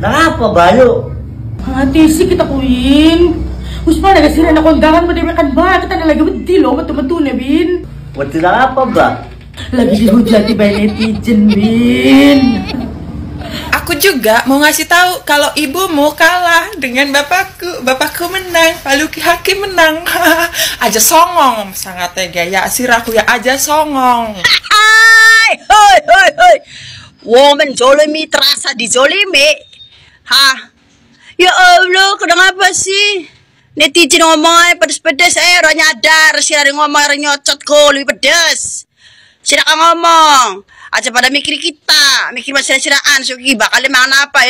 Nangapa bayo? Hati sih kita kuin. Usman naga sira na kondangan mo kan ba? Kita na lagi bedilo matu-matu na bin. Wati apa ba? Lagi dihujati by netizen bin. Aku juga mau ngasih tahu kalau ibumu kalah dengan bapakku. Bapakku menang, Pak Luki Hakim menang. Aja songong, sangat tega ya siraku ya aja songong. Hai, hoi, hoi, hoi. Woman zolimi terasa dizolimi. Hah? Ya Allah, kenapa sih? Netizen ngomong pedes-pedes, orang nyadar sih ada ngomong orang nyocot kok lebih pedes. Silakan ngomong. Aja pada mikir kita, mikir masira-siraan sugi bakal mana apa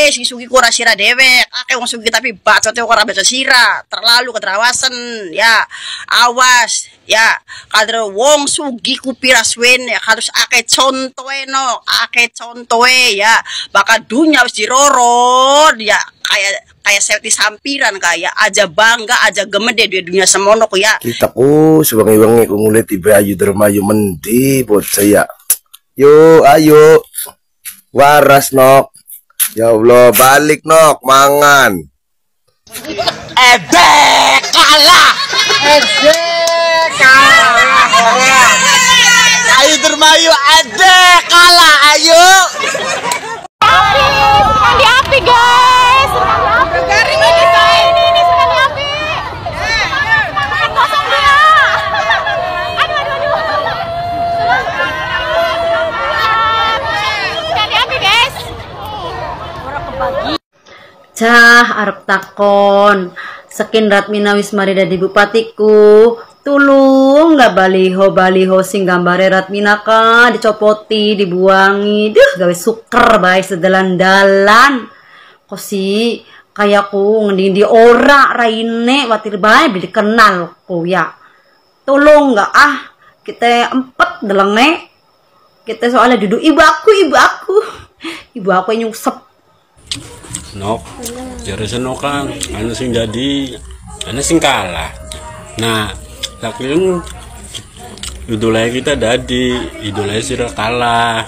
si sugi kura sira dewek. Akeh wong sugi tapi bacot ora baca sira, terlalu keterawasan ya. Awas ya, kadro wong sugi kupiraswen ya harus akeh contohe no, akeh contohe ya. Bakal dunia wis diroro ya kayak selti sampiran kayak aja bangga aja gemede di dunia semono ku ya. Kita ku sebangi-bangi ku ngulit tiba ayu dermayu mendi buat saya. Yo, ayo. Waras nok. Ya Allah, balik nok, mangan. Edek kalah. Edek kalah. Ayu dermayu edek kalah, ayo. Sekali api guys. Garing lagi ini sekali api. Kosong dia. Aduh. Sekali api guys. Cah arep takon Sekin Ratmina Wismari dadi bupatiku tulung nggak baliho sing gambare Ratmina ka dicopoti dibuangi gawe suker baik sedalan-dalan kok si kayak ku ngendi ora raine watir bae dikenal ku ya tolong nggak kita empet delenge kita soalnya duduk ibu aku yang nyungsep nok jare senokan ana sing jadi ana sing kalah nah laki idolanya kita dadi idolanya sira kalah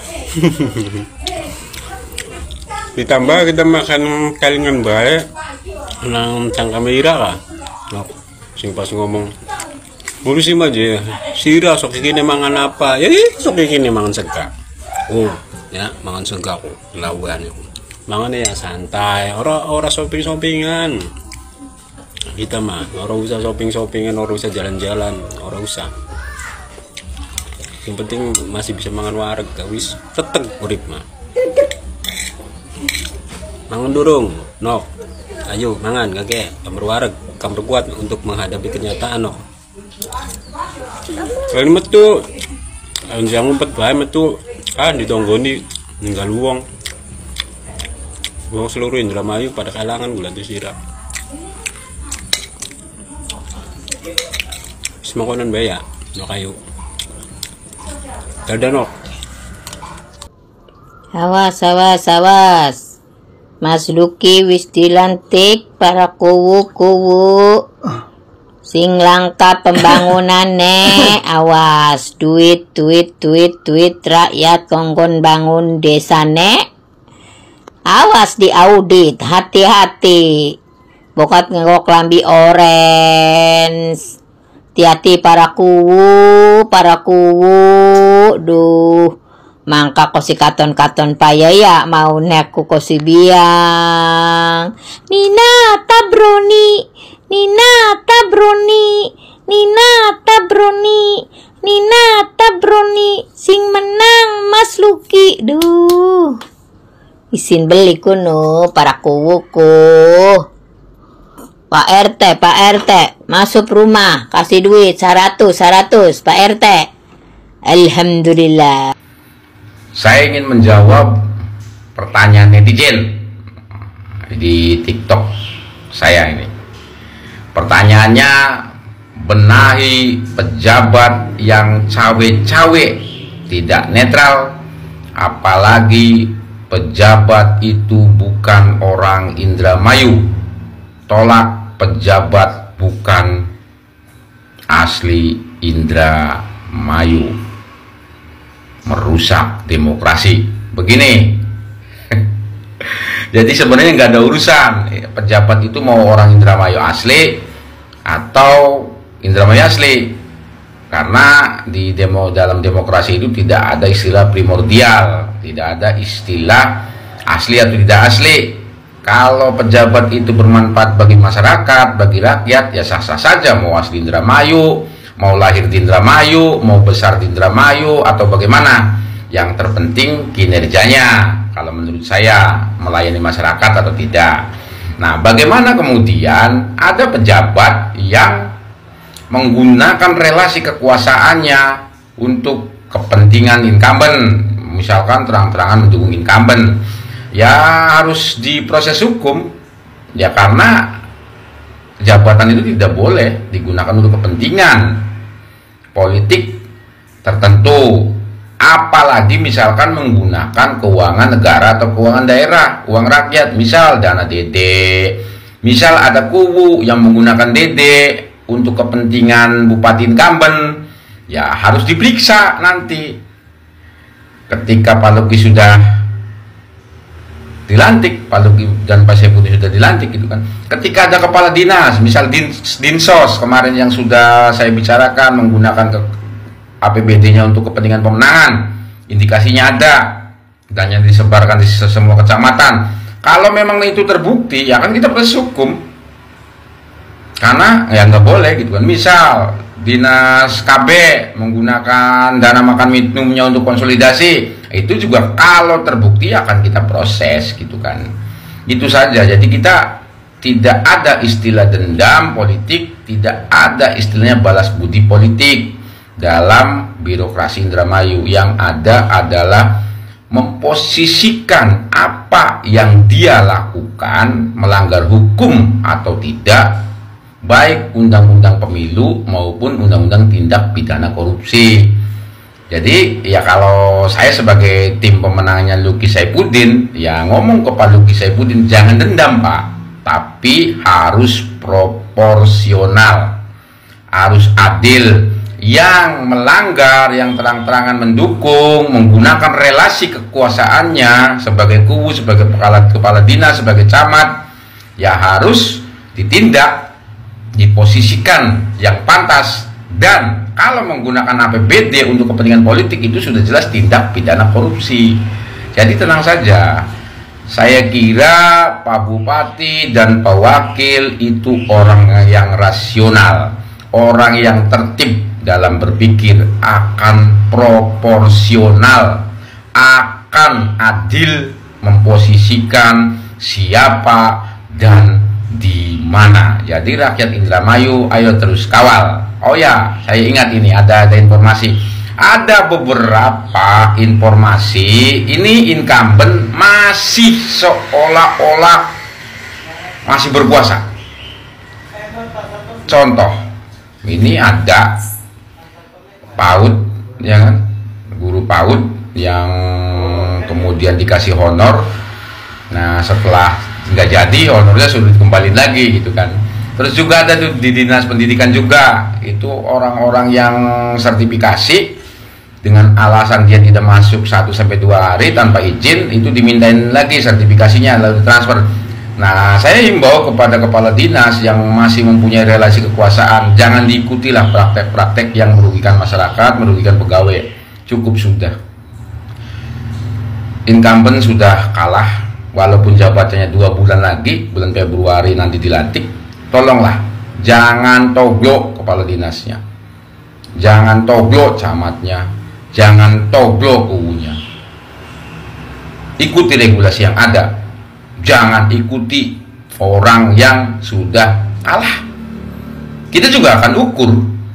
ditambah kita makan kalingan bae nang cang kamera kah nok sing pas ngomong ngurusin aja sira sok iki mangan apa ya sok iki mangan sega ya mangan sega aku lawan mangan ya santai ora shoppingan kita mah orang usah shoppingan orang usah jalan-jalan orang usah yang penting masih bisa mangan wareg wis teteg urip mah mangan durung nok ayo mangan kakek kamar wareg kamar kuat untuk menghadapi kenyataan nok kali metu jangan ngumpet bae metu ditonggoni ninggal wong seluruh Indramayu pada kalangan gula tuh sirap semokonan baya no kayu dadanok awas Mas Luki wis dilantik para kuwu sing langka pembangunane awas duit rakyat kongkon bangun desane awas diaudit hati-hati bokat ngegok lambi orange hati-hati para kuwu duh mangka kosi katon paya ya mau neku kosi biang Nina tabroni sing menang Mas Luki duh isin beli kuno para kuwuku Pak RT masuk rumah kasih duit 100 Pak RT Alhamdulillah. Saya ingin menjawab pertanyaan netizen di TikTok saya ini. Pertanyaannya, benahi pejabat yang cawe-cawe tidak netral, apalagi pejabat itu bukan orang Indramayu. Tolak pejabat bukan asli Indramayu. Merusak demokrasi. Begini. Jadi sebenarnya nggak ada urusan pejabat itu mau orang Indramayu asli atau Indramayu asli, karena dalam demokrasi itu tidak ada istilah primordial, tidak ada istilah asli atau tidak asli. Kalau pejabat itu bermanfaat bagi masyarakat, bagi rakyat, ya sah-sah saja mau asli Indramayu, mau lahir di Indramayu, mau besar di Indramayu, atau bagaimana. Yang terpenting kinerjanya, kalau menurut saya, melayani masyarakat atau tidak. Nah, bagaimana kemudian ada pejabat yang menggunakan relasi kekuasaannya untuk kepentingan incumbent, misalkan terang-terangan mendukung incumbent, ya harus diproses hukum, ya karena jabatan itu tidak boleh digunakan untuk kepentingan politik tertentu, apalagi misalkan menggunakan keuangan negara atau keuangan daerah, uang rakyat, misal dana DD, misal ada kubu yang menggunakan DD untuk kepentingan bupati incumbent, ya harus diperiksa nanti ketika Pak Luki sudah dilantik, Pak Luki dan Pak Saifuddin sudah dilantik gitu kan. Ketika ada kepala dinas, misal Dinsos kemarin yang sudah saya bicarakan menggunakan APBD-nya untuk kepentingan pemenangan, indikasinya ada dan yang disebarkan di semua kecamatan. Kalau memang itu terbukti, ya kan kita proses hukum, karena ya nggak boleh gitu kan. Misal dinas KB menggunakan dana makan minumnya untuk konsolidasi, itu juga kalau terbukti akan kita proses gitu kan. Itu saja. Jadi kita tidak ada istilah dendam politik, tidak ada istilahnya balas budi politik dalam birokrasi Indramayu. Yang ada adalah memposisikan apa yang dia lakukan melanggar hukum atau tidak, baik undang-undang pemilu maupun undang-undang tindak pidana korupsi. Jadi ya kalau saya sebagai tim pemenangnya Luki Saifuddin, ya ngomong ke Pak Luki Saifuddin, jangan dendam Pak, tapi harus proporsional, harus adil. Yang melanggar, yang terang-terangan mendukung, menggunakan relasi kekuasaannya sebagai kubu, sebagai kepala dinas, sebagai camat, ya harus ditindak, diposisikan yang pantas. Dan kalau menggunakan APBD untuk kepentingan politik, itu sudah jelas tindak pidana korupsi. Jadi tenang saja, saya kira Pak Bupati dan Pak Wakil itu orang yang rasional, orang yang tertib dalam berpikir, akan proporsional, akan adil memposisikan siapa dan di mana. Jadi rakyat Indramayu, ayo terus kawal. Oh ya, saya ingat ini ada informasi, ada beberapa informasi ini incumbent masih seolah-olah masih berkuasa. Contoh, ini ada PAUD, ya kan, guru PAUD yang kemudian dikasih honor. Nah setelah nggak jadi, honornya sudah dikembaliin lagi gitu kan. Terus juga ada tuh di dinas pendidikan juga, itu orang-orang yang sertifikasi dengan alasan dia tidak masuk 1-2 hari tanpa izin, itu dimintain lagi sertifikasinya lalu transfer. Nah saya himbau kepada kepala dinas yang masih mempunyai relasi kekuasaan, jangan diikutilah praktek-praktek yang merugikan masyarakat, merugikan pegawai. Cukup sudah. Incumbent sudah kalah, walaupun jabatannya 2 bulan lagi, bulan Februari nanti dilantik. Tolonglah, jangan toglok kepala dinasnya, jangan toglok camatnya, jangan toglok kubunya. Ikuti regulasi yang ada, jangan ikuti orang yang sudah kalah. Kita juga akan ukur,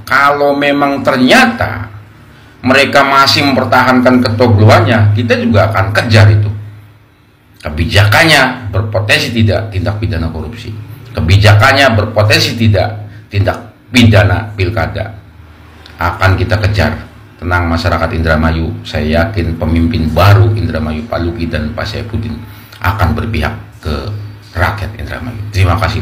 kalau memang ternyata mereka masih mempertahankan ketogloannya, kita juga akan kejar itu. Kebijakannya berpotensi tidak tindak pidana korupsi, kebijakannya berpotensi tidak tindak pidana pilkada, akan kita kejar. Tenang masyarakat Indramayu, saya yakin pemimpin baru Indramayu, Pak Luki dan Pak Saifuddin akan berpihak ke rakyat Indramayu. Terima kasih.